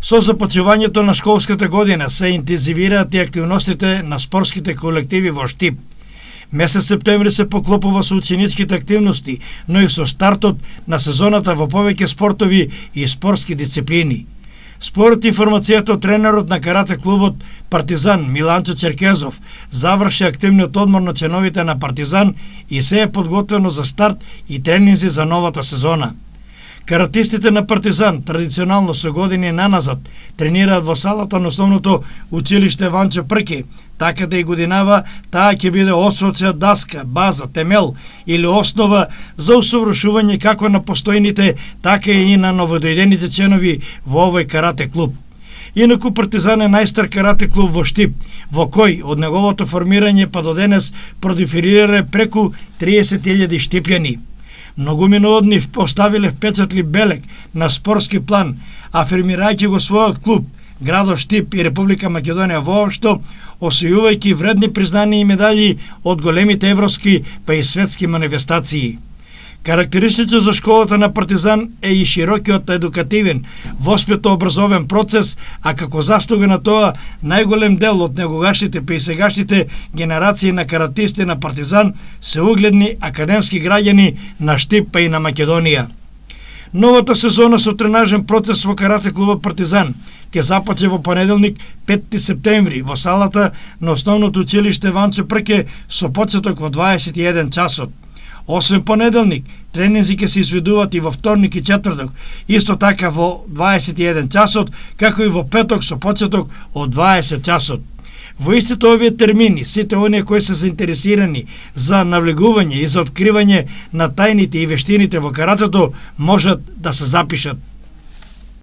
Со започнувањето на школската година се интензивираат и активностите на спортските колективи во Штип. Месец септември се поклопува со ученичките активности, но и со стартот на сезоната во повеќе спортови и спортски дисциплини. Според информацијата од тренерот на карате клубот Партизан Миланчо Черкезов, заврши активниот одмор на членовите на Партизан и се е подготвено за старт и тренинзи за новата сезона. Каратистите на Партизан традиционално со години наназад тренираат во салата на основното училиште Ванчо Прке, така да и годинава таа ќе биде осоција даска, база, темел или основа за усовршување како на постојните, така и на новодојдените членови во овој карате клуб. Инаку Партизан е најстар карате клуб во Штип, во кој од неговото формирање па до денес продефилира преку 30.000 штипјани. Многумина од нив поставиле впечатлив белег на спортски план, афирмирајќи го својот клуб, градот Штип и Република Македонија воопшто, освојувајќи вредни признани и медали од големите европски па и светски манифестации. Карактеристично за школата на Партизан е и широкиот едукативен, воспитно-образовен процес, а како заслуга на тоа, најголем дел од негогашните па и сегашните генерации на каратисти на Партизан се угледни академски граѓани на Штип па и на Македонија. Новата сезона со тренажен процес во карате клубот Партизан ќе започне во понеделник 5 септември во салата на основното училиште Ванчо Прке со почеток во 21 часот. Освен понеделник, тренинзи ќе се изведуваат и во вторник и четврток, исто така во 21 часот, како и во петок со почеток од 20 часот. Во истите овие термини, сите оние кои се заинтересирани за навлегување и за откривање на тајните и вештините во каратето можат да се запишат.